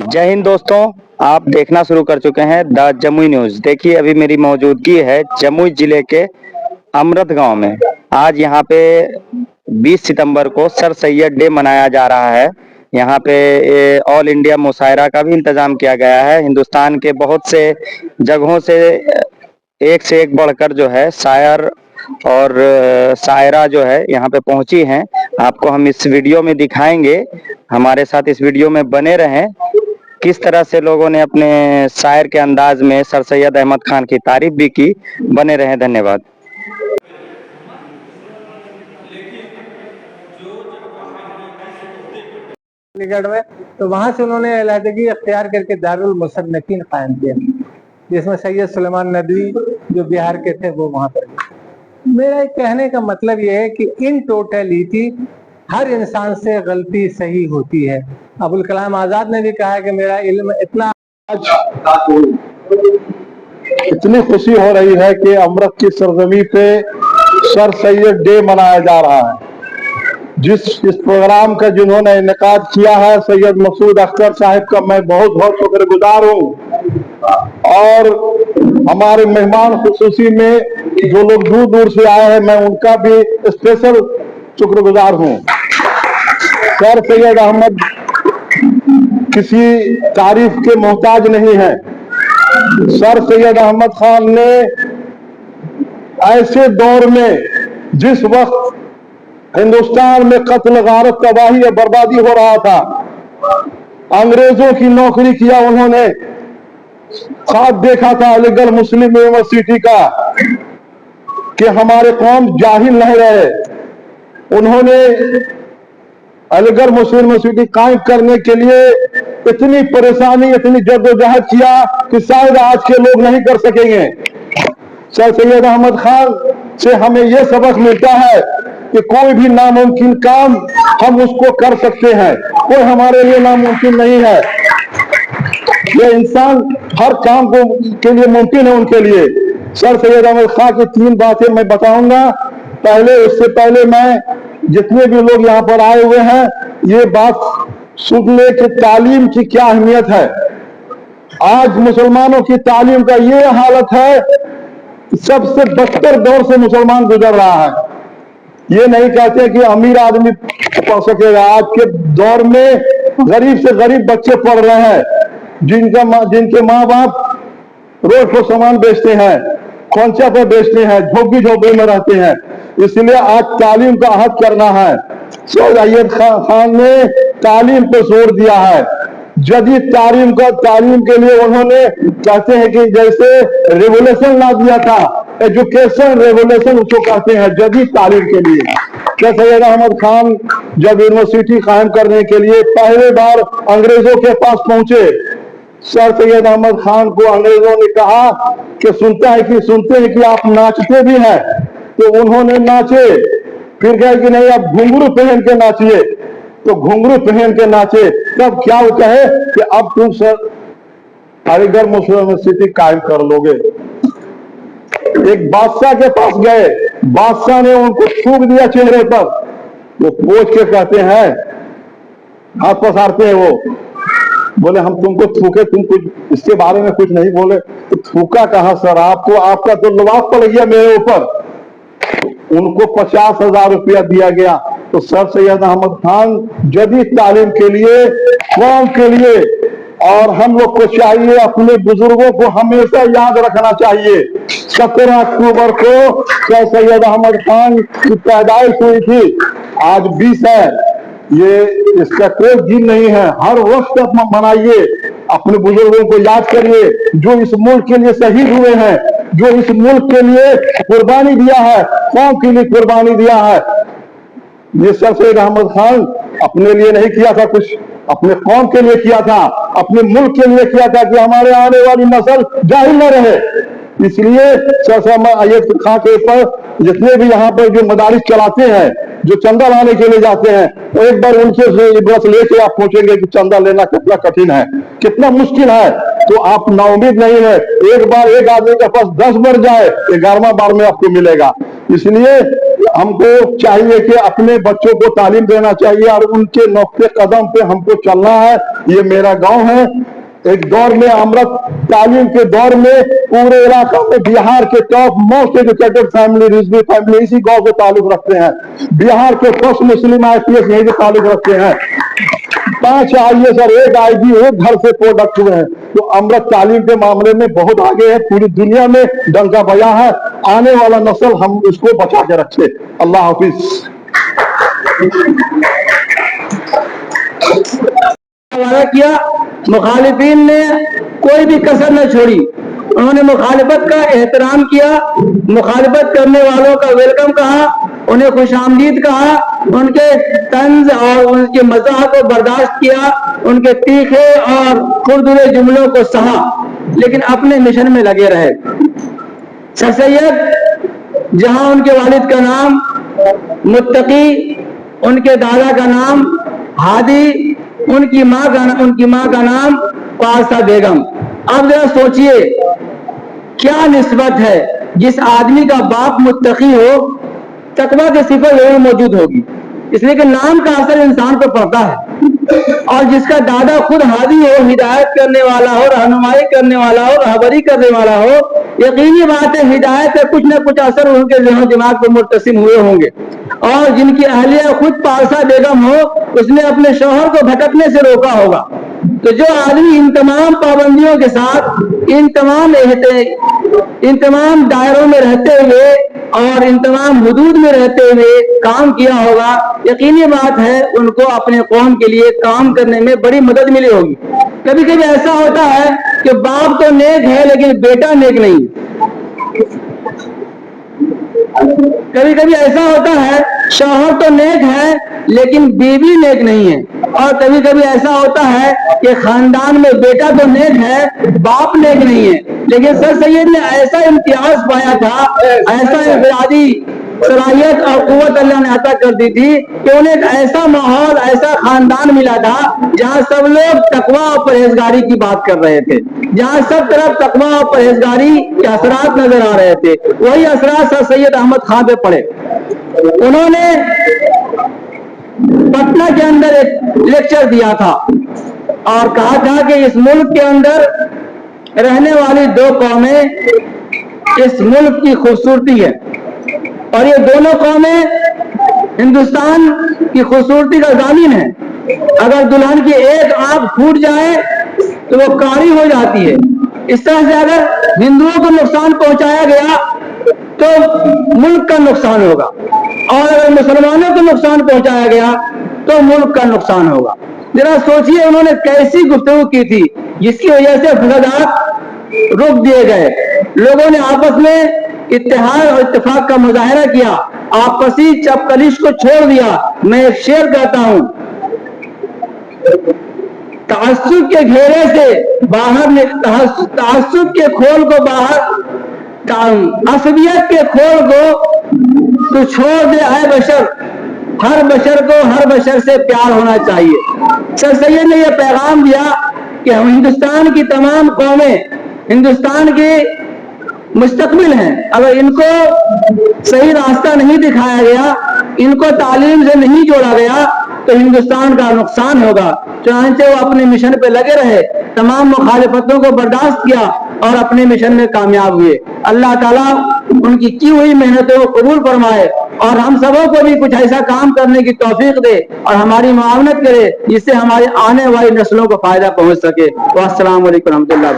जय हिंद दोस्तों, आप देखना शुरू कर चुके हैं द जमुई न्यूज। देखिए अभी मेरी मौजूदगी है जमुई जिले के अमृत गांव में। आज यहाँ पे 20 सितंबर को सर सैयद डे मनाया जा रहा है। यहाँ पे ऑल इंडिया मुशायरा का भी इंतजाम किया गया है। हिंदुस्तान के बहुत से जगहों से एक से एक बढ़कर जो है शायर और शायरा जो है यहाँ पे पहुंची हैं। आपको हम इस वीडियो में दिखाएंगे, हमारे साथ इस वीडियो में बने रहें। किस तरह से लोगों ने अपने शायर के अंदाज में सर सैयद अहमद खान की तारीफ भी की। बने रहें, धन्यवाद। चंडीगढ़ में तो वहां से उन्होंने अलहदगी अख्तियार करके दारुल मुसन्निफीन कायम किया, जिसमें सैयद सुलेमान नदवी जो बिहार के थे वो वहां पर। मेरा एक कहने का मतलब यह है कि इन टोटलिटी हर इंसान से गलती सही होती है। अबुल कलाम आजाद ने भी कहा है कि मेरा इल्म इतना। इतनी खुशी हो रही है कि अमृत की सरजमी पे सर सैयद डे मनाया जा रहा है। इस प्रोग्राम का जिन्होंने इनेकाद किया है सैयद मसूद अख्तर साहब का मैं बहुत बहुत शुक्रगुजार हूँ। और हमारे मेहमान खुसूसी में जो लोग दूर दूर से आए हैं मैं उनका भी स्पेशल शुक्रगुजार हूँ। सर सैयद अहमद किसी तारीफ के मोहताज नहीं है। सर सैयद अहमद खान ने ऐसे दौर में जिस वक्त हिंदुस्तान में कत्ल गारत तबाही और बर्बादी हो रहा था, अंग्रेजों की नौकरी किया उन्होंने। ख्वाब देखा था अलीगढ़ मुस्लिम यूनिवर्सिटी का कि हमारे कौम जाहिल नहीं रहे। उन्होंने अलीगढ़ मुस्लिम यूनिवर्सिटी कायम करने के लिए इतनी परेशानी, इतनी जद्दोजहद किया कि शायद आज के लोग नहीं कर सकेंगे। सर सैयद अहमद खान से हमें यह सबक मिलता है कि कोई भी नामुमकिन काम हम उसको कर सकते हैं, कोई हमारे लिए नामुमकिन नहीं है। ये इंसान हर काम को के लिए मुमकिन है उनके लिए। सर सैयद अहमद खान की 3 बातें मैं बताऊंगा। उससे पहले मैं जितने भी लोग यहाँ पर आए हुए हैं ये बात सुन ले कि तालीम की क्या अहमियत है। आज मुसलमानों की तालीम का ये हालत है, सबसे बदतर दौर से मुसलमान गुजर रहा है। ये नहीं कहते कि अमीर आदमी पढ़ सकेगा। आज के दौर में गरीब से गरीब बच्चे पढ़ रहे हैं, जिनके माँ बाप रोड पर सामान बेचते हैं, खोंचा पर बेचते हैं, झोपड़ी झोपड़ी में रहते हैं। इसलिए आज तालीम का अहद करना है। सैयद खान ने तालीम पर जोर दिया है। जदीद तालीम के लिए उन्होंने कहते हैं कि जैसे रेवोल्यूशन ला दिया था, एजुकेशन रेवोल्यूशन उसको कहते हैं जदीद तालीम के लिए। क्या सैयद अहमद खान जब यूनिवर्सिटी कायम करने के लिए पहले बार अंग्रेजों के पास पहुंचे, सर सैयद अहमद खान को अंग्रेजों ने कहा कि सुनते हैं कि आप नाचते भी हैं। तो उन्होंने नाचे, फिर कहे कि नहीं आप घुंघरू पहन के नाचिए, तो घुंघरू पहन के नाचे। तब क्या वो कहे कि अब तुम सर अलीगढ़ मुस्लिम यूनिवर्सिटी कायम कर लोगे। एक बादशाह के पास गए, बादशाह ने उनको थूक दिया चेहरे पर। वो पूछ के कहते हैं, हाथ पसारते हैं, वो बोले हम तुमको थूके, तुम कुछ इसके बारे में कुछ नहीं बोले। तो थूका कहा सर, आपको आपका तो लवाब पड़ गया मेरे ऊपर। उनको 50,000 रुपया दिया गया। तो सर सैयद अहमद खान जदीद तालीम के लिए, कौम के लिए, और हम लोग को चाहिए अपने बुजुर्गों को हमेशा याद रखना चाहिए। 17 अक्टूबर को सर सैयद अहमद खान की पैदाइश हुई थी, आज 20 है। ये इसका कोई दिन नहीं है, हर वक्त मनाइए, अपने बुजुर्गों को याद करिए जो इस मुल्क के लिए शहीद हुए हैं, जो इस मुल्क के लिए कुर्बानी दिया है, कौम के लिए कुर्बानी दिया है। ये सर सैयद अहमद खान अपने लिए नहीं किया था कुछ, अपने कौम के लिए किया था, अपने मुल्क के लिए किया था कि हमारे आने वाली नस्ल जाहिल न रहे। इसलिए सर सैयद अहमद खान के ऊपर जितने भी यहाँ पर जो मदारिस चलाते हैं, जो चंदा लाने के लिए जाते हैं, तो एक बार उनसे बस लेके आप पूछेंगे कि चंदा लेना कितना कठिन है, कितना मुश्किल है, तो आप नाउमीद नहीं है। एक बार एक आदमी के पास 10 बार जाए, 11वां बार में आपको मिलेगा। इसलिए हमको चाहिए कि अपने बच्चों को तालीम देना चाहिए और उनके नौकते कदम पे हमको चलना है। ये मेरा गांव है। एक दौर में अमृत तालीम के दौर में पूरे इलाका में बिहार के top most educated family Rizvi family इसी गांव से ताल्लुक रखते हैं। बिहार के फर्स्ट मुस्लिम IPS यही से ताल्लुक रखते हैं। 5 IAS और 1 IG एक घर से प्रोडक्ट हुए हैं। तो अमृत तालीम के मामले में बहुत आगे है, पूरी दुनिया में डंका बजा है। आने वाला नस्ल हम इसको बचा के रखे। अल्लाह हाफिज। वादा किया, मुखालिफिन ने कोई भी कसर न छोड़ी। उन्होंने मुखालिफत का एहतराम किया, मुखालिफत करने वालों का वेलकम कहा, उन्हें खुशामदीद कहा, उनके तंज और उनके मज़ाक को बर्दाश्त किया, उनके तीखे और खुरदुरे जुमलों को सहा, लेकिन अपने मिशन में लगे रहे। सर सैयद जहां उनके वालिद का नाम मुत्तकी, उनके दादा का नाम हादी, उनकी माँ का नाम पारसा बेगम। अब जरा सोचिए क्या निस्बत है, जिस आदमी का बाप मुत्तकी हो तकवा की सिफत जरूर मौजूद होगी, इसलिए कि नाम का असर इंसान पर पड़ता है। और जिसका दादा खुद हादी हो, हिदायत करने वाला हो, रहनुमाई करने वाला हो, रहबरी करने वाला हो, यकीनी बात है हिदायत का कुछ न कुछ असर उनके ज़हन दिमाग पर मुर्तसिम हुए होंगे। और जिनकी अहलिया खुद पारसा बेगम हो, उसने अपने शौहर को भटकने से रोका होगा। तो जो आदमी इन तमाम पाबंदियों के साथ इन तमाम दायरों में रहते हुए और इन तमाम हुदूद में रहते हुए काम किया होगा, यकीनी बात है उनको अपने कौम के लिए काम करने में बड़ी मदद मिली होगी। कभी कभी ऐसा होता है कि बाप तो नेक है लेकिन बेटा नेक नहीं। कभी कभी ऐसा होता है शौहर तो नेक है लेकिन बीवी नेक नहीं है। और कभी कभी ऐसा होता है कि खानदान में बेटा तो नेक है, बाप नेक नहीं है। लेकिन सर सैयद ने ऐसा इम्तियाज पाया था, ऐसा इनफरादी सलाहियत और कुव्वत अल्लाह ने अता कर दी थी कि उन्हें एक ऐसा माहौल, ऐसा खानदान मिला था जहाँ सब लोग तकवा और परहेजगारी की बात कर रहे थे, जहाँ सब तरफ तकवा और परहेजगारी के असरात नजर आ रहे थे। वही असरात सर सैयद अहमद खां पे पड़े। उन्होंने पटना के अंदर एक लेक्चर दिया था और कहा था कि इस मुल्क के अंदर रहने वाली 2 कौमें इस मुल्क की खूबसूरती है और ये दोनों कौमें हिंदुस्तान की खूबसूरती का जामिन है। अगर दुल्हन की एक आंख फूट जाए तो वो कारी हो जाती है। इस तरह से अगर हिंदुओं को नुकसान पहुंचाया गया तो मुल्क का नुकसान होगा और अगर मुसलमानों को नुकसान पहुंचाया गया तो मुल्क का नुकसान होगा। जरा सोचिए उन्होंने कैसी गुफ्तगू की थी जिसकी वजह से फसादात रोक दिए गए। लोगों ने आपस में इत्तेहाद और इत्तेफाक का मुजाहरा किया, आपसी चपकलिश को छोड़ दिया। मैं एक शेर कहता हूं, तअस्सुब के घेरे से बाहर, तअस्सुब के खोल को बाहर, असबियत के खोल को तो छोड़ दे है बशर, हर बशर को हर बशर से प्यार होना चाहिए। सर सैयद ने यह पैगाम दिया कि हम हिंदुस्तान की तमाम कौमें हिंदुस्तान के मुस्तकबिल हैं। अगर इनको सही रास्ता नहीं दिखाया गया, इनको तालीम से नहीं जोड़ा गया तो हिंदुस्तान का नुकसान होगा। चुनांचे वो अपने मिशन पे लगे रहे, तमाम मुखालिफतों को बर्दाश्त किया और अपने मिशन में कामयाब हुए। अल्लाह ताला उनकी की हुई मेहनतों को कबूल फरमाए और हम सबों को भी कुछ ऐसा काम करने की तौफीक दे और हमारी मुआवनत करे जिससे हमारी आने वाली नस्लों को फायदा पहुंच सके। अस्सलाम वालेकुम रहमतुल्लाह।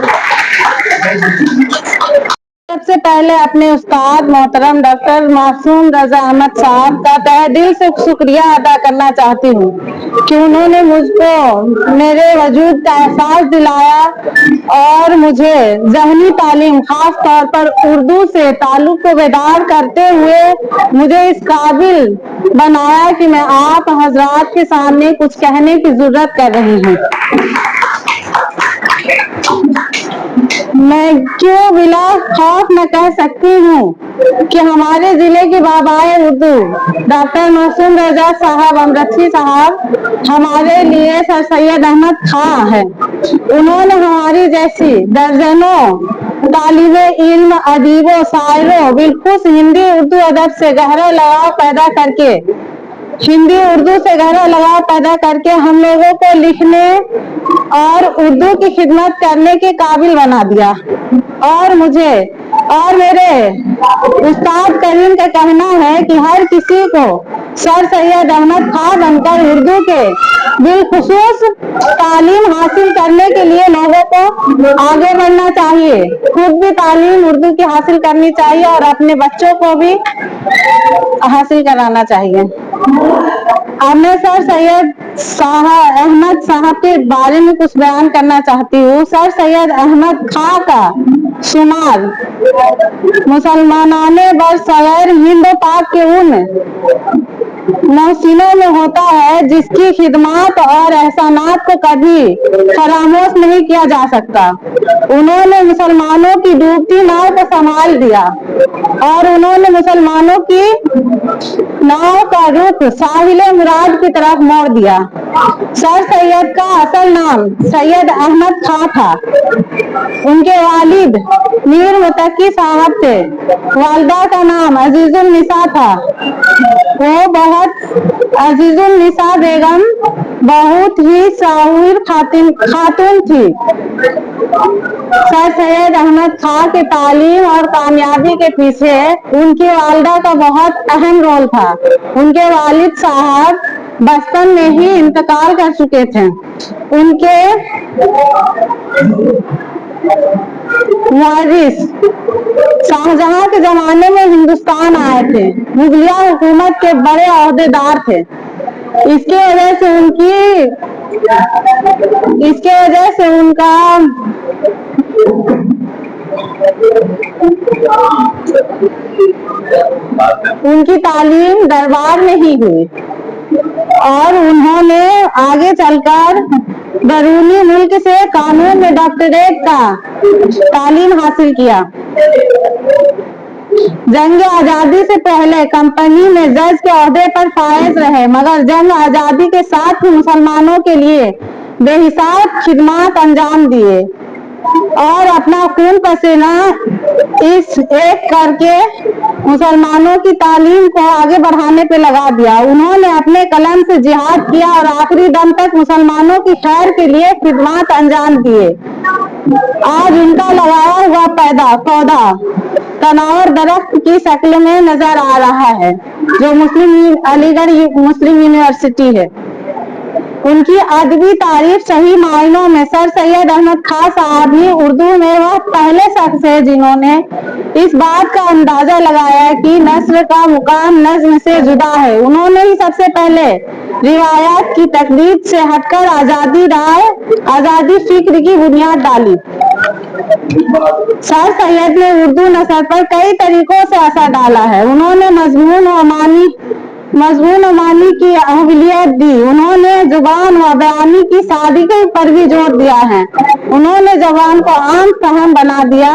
सबसे पहले अपने उस्ताद मोहतरम डॉक्टर मासूम रजा अहमद साहब का तहे दिल से शुक्रिया अदा करना चाहती हूँ कि उन्होंने मुझको मेरे वजूद का एहसास दिलाया और मुझे ज़हनी तालीम खास तौर पर उर्दू से ताल्लुक को बेदार करते हुए मुझे इस काबिल बनाया कि मैं आप हजरात के सामने कुछ कहने की जरूरत कर रही हूँ। मैं क्यों बिला खौफ न कह सकती हूँ कि हमारे जिले के बाबाए उर्दू डॉक्टर मासूम रजा साहब अमृतसी साहब हमारे लिए सर सैयद अहमद खां है। उन्होंने हमारी जैसी दर्जनों तालिबे इल्म, अदीबों, शायरों बिलखुस हिंदी उर्दू अदब से गहरा लगाव पैदा करके हिंदी उर्दू से गहरा लगाव पैदा करके हम लोगों को लिखने और उर्दू की खिदमत करने के काबिल बना दिया। और मुझे और मेरे उस्ताद करीम का कहना है कि हर किसी को सर सैयद अहमद खां बनकर उर्दू के बिलखुसूस तालीम हासिल करने के लिए लोगों को आगे बढ़ना चाहिए, खुद भी तालीम उर्दू की हासिल करनी चाहिए और अपने बच्चों को भी हासिल कराना चाहिए। अब मैं सर सैयद अहमद साहब के बारे में कुछ बयान करना चाहती हूँ। सर सैयद अहमद खां का शुमार मुसलमानाने बरसग़ैर हिंद पाक के उन मोहसिनों में होता है जिसकी खिदमत और एहसानात को कभी फरामोश नहीं किया जा सकता। उन्होंने मुसलमानों की डूबती नाव को संभाल दिया और उन्होंने मुसलमानों की नाव का रुख साहिल मुराद की तरफ मोड़ दिया। सर सैयद का असल नाम सैयद अहमद खां था। उनके वालिद मीर मुतकी साहब थे। वालिदा का नाम अजीजुल निसा था। वो बहुत अजीजुल निसा बेगम बहुत ही साहिर खातून थी। सर सैयद अहमद खां के तालीम और कामयाबी के पीछे उनकी वालिदा का बहुत अहम रोल था। उनके वालिद साहब बचपन में ही इंतकाल कर चुके थे। उनके वारिस शाहजहां के जमाने में हिंदुस्तान आए थे। मुगलिया हुकूमत के बड़े ओहदेदार थे। इसके वजह से उनका उनकी तालीम दरबार में ही हुई और उन्होंने आगे चलकर बैरूनी मुल्क से कानून में डॉक्टरेट का तालीम हासिल किया। जंग आजादी से पहले कंपनी में जज के ओहदे पर फायज रहे, मगर जंग आजादी के साथ ही मुसलमानों के लिए बेहिसाब खिदमत अंजाम दिए और अपना खून पसीना इस एक करके मुसलमानों की तालीम को आगे बढ़ाने पे लगा दिया। उन्होंने अपने कलम से जिहाद किया और आखिरी दम तक मुसलमानों की खैर के लिए खिदमत अंजाम दिए। आज उनका लगाया हुआ पौधा तनावर दरख्त की शक्ल में नजर आ रहा है, जो अलीगढ़ मुस्लिम यूनिवर्सिटी है। उनकी अदबी तारीफ सही मायनों में सर सैयद अहमद खां साहब ही उर्दू में वह पहले शख्स है जिन्होंने इस बात का अंदाजा लगाया कि नस्र का मुकाम नज्म से जुदा है। उन्होंने ही सबसे पहले रिवायात की तकलीद से हटकर आजादी फिक्र की बुनियाद डाली। सर सैयद ने उर्दू नस्र पर कई तरीकों से असर डाला है। उन्होंने मजमून व मानी की अहमियत दी। उन्होंने जुबान व बयानी की सादगी पर भी जोर दिया है। उन्होंने जबान को आम फहम बना दिया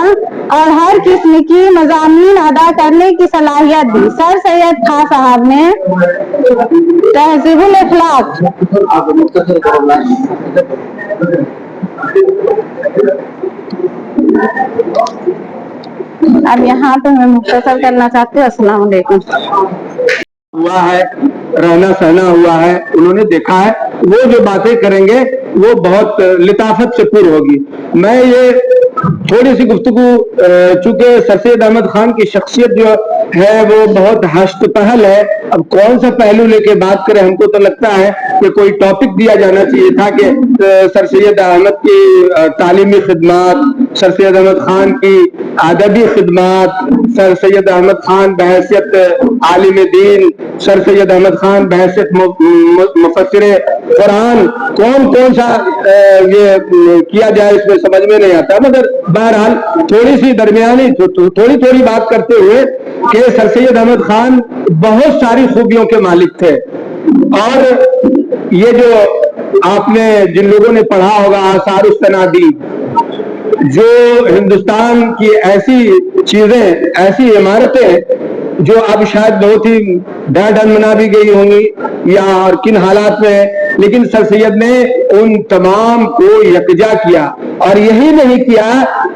और हर किस्म की मज़ामीन अदा करने की सलाहियत दी। सर सैयद खां साहब ने तहज़ीबुल अखलाक अब यहाँ पे मैं मुख्तसर करना चाहती हूँ। अस्सलाम वालेकुम। हुआ है, रहना सहना हुआ है, उन्होंने देखा है, वो जो बातें करेंगे वो बहुत लिताफत से पूरी होगी। मैं ये थोड़ी सी गुफ्तगू, चूंकि सर सैयद अहमद खान की शख्सियत जो है वो बहुत हश्त पहल है, अब कौन सा पहलू लेके बात करें, हमको तो लगता है कि कोई टॉपिक दिया जाना चाहिए था कि सर सैयद अहमद की तालीमी खिदमत, सर सैयद अहमद खान की अदबी खिदमत, सर सैयद अहमद खान बहैसियत आलिम दीन, सर सैयद अहमद खान बहैसियत मुफस्सिर कुरान, कौन सा ये किया जाए इसमें समझ में नहीं आता। मगर बहरहाल थोड़ी सी दरमियानी थोड़ी बात करते हुए कि सर सैयद अहमद खान बहुत सारी खूबियों के मालिक थे। और ये जो आपने जिन लोगों ने पढ़ा होगा आसार उस्तनादी, जो हिंदुस्तान की ऐसी चीजें, ऐसी इमारतें جو اب شاید بہت ہی ڈھن منا بھی گئی ہوں گی یا اور کن حالات میں ہے، لیکن سر سید نے ان تمام کو یکجا کیا، اور یہی نہیں کیا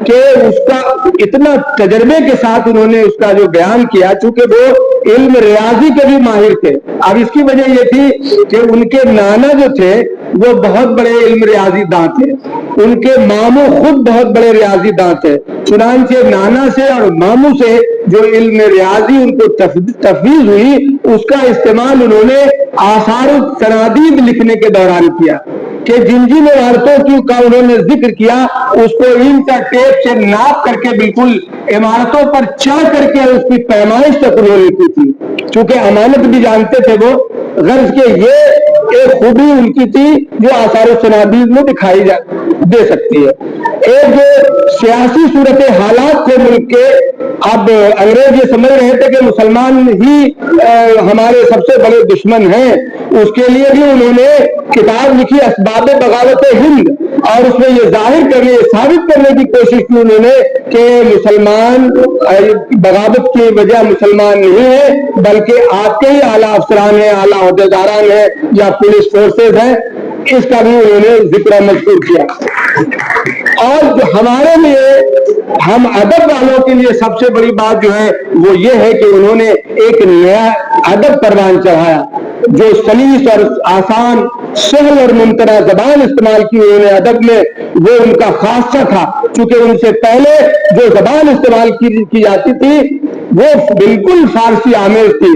کہ اس کا اتنا تجربے کے ساتھ انہوں نے اس کا جو بیان کیا، چونکہ وہ علم ریاضی کے بھی ماہر تھے۔ اب اس کی وجہ یہ تھی کہ ان کے نانا جو تھے وہ بہت بڑے علم ریاضی داں تھے، ان کے ماموں خود بہت بڑے ریاضی داں تھے، چنانچہ نانا سے اور ماموں سے جو علم ریاضی ان کو تفویض ہوئی، اس کا استعمال انہوں نے آثار السنادید لکھنے کے دوران کیا، کہ جن جن عمارتوں کا انہوں نے ذکر کیا اس کو انچ ٹیپ سے ناپ کر کے بالکل عمارتوں پر چڑھ کر کے اس کی پیمائش تک انہوں نے کی تھی، چونکہ امانت بھی جانتے تھے وہ، غرض کہ یہ ایک خوبی ان کی تھی جو آثار السنادید میں دکھائی دے سکتی ہے۔ ایک جو سیاسی صورت حالات تھے ملک کے، اب انگریز یہ سمجھ رہے تھے کہ مسلمان ہی ہمارے سب سے بڑے دشمن ہیں، اس کے لیے بھی انہوں نے کتاب لکھی اسباب بغاوت ہند، اور اس میں یہ ظاہر کرنے ثابت کرنے کی کوشش کی انہوں نے کہ مسلمان بغاوت کی وجہ مسلمان نہیں ہے، بلکہ آپ کے ہی اعلیٰ افسران ہیں، اعلیٰ عہدیداران ہیں یا پولیس فورسز ہیں، اس کا بھی انہوں نے ذکر مذکور کیا۔ اور جو ہمارے لیے، ہم ادب والوں کے لیے سب سے بڑی بات جو ہے وہ یہ ہے کہ انہوں نے ایک نیا ادب پروان چڑھایا، جو سلیس اور آسان، سہل اور ممتنع زبان استعمال کی انہوں نے ادب میں، وہ ان کا خاصہ تھا، چونکہ ان سے پہلے جو زبان استعمال کی جاتی تھی وہ بالکل فارسی آمیز تھی،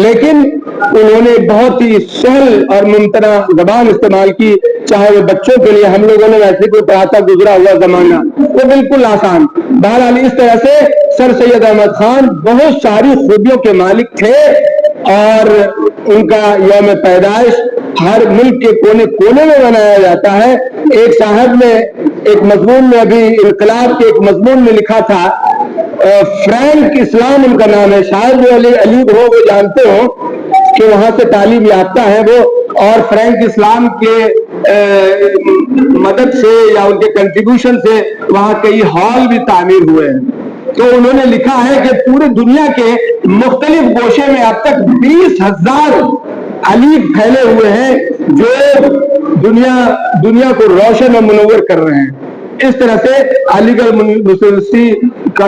لیکن انہوں نے بہت ہی سہل اور ممتنع زبان استعمال کی، چاہے وہ بچوں کے لیے، ہم لوگوں نے ویسے کوئی پڑھاتا گزرا ہوا زمانہ، وہ بالکل آسان۔ بہرحال اس طرح سے سر سید احمد خان بہت ساری خوبیوں کے مالک تھے، اور ان کا یوم پیدائش ہر ملک کے کونے کونے میں منایا جاتا ہے۔ ایک صاحب نے ایک مضمون میں، ابھی انقلاب کے ایک مضمون میں لکھا تھا، فرینک اسلام ان کا نام ہے، شاید وہ علی ہو، وہ جانتے ہو کہ وہاں سے تعلیم یافتہ ہے وہ، اور فرینک اسلام کے مدد سے یا ان کے کنٹریبیوشن سے وہاں کئی ہال بھی تعمیر ہوئے ہیں۔ تو انہوں نے لکھا ہے کہ پورے دنیا کے مختلف گوشے میں اب تک 20,000 علیف پھیلے ہوئے ہیں جو دنیا کو روشن اور منور کر رہے ہیں۔ اس طرح سے علی گڑھ یونیورسٹی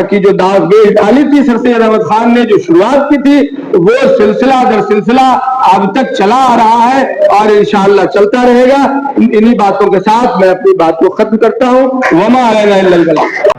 کی جو داغ ڈالی تھی سر سید احمد خان نے، جو شروعات کی تھی، وہ سلسلہ در سلسلہ اب تک چلا آ رہا ہے اور انشاءاللہ چلتا رہے گا۔ انہی باتوں کے ساتھ میں اپنی بات کو ختم کرتا ہوں۔ وما علینا الا البلاغ۔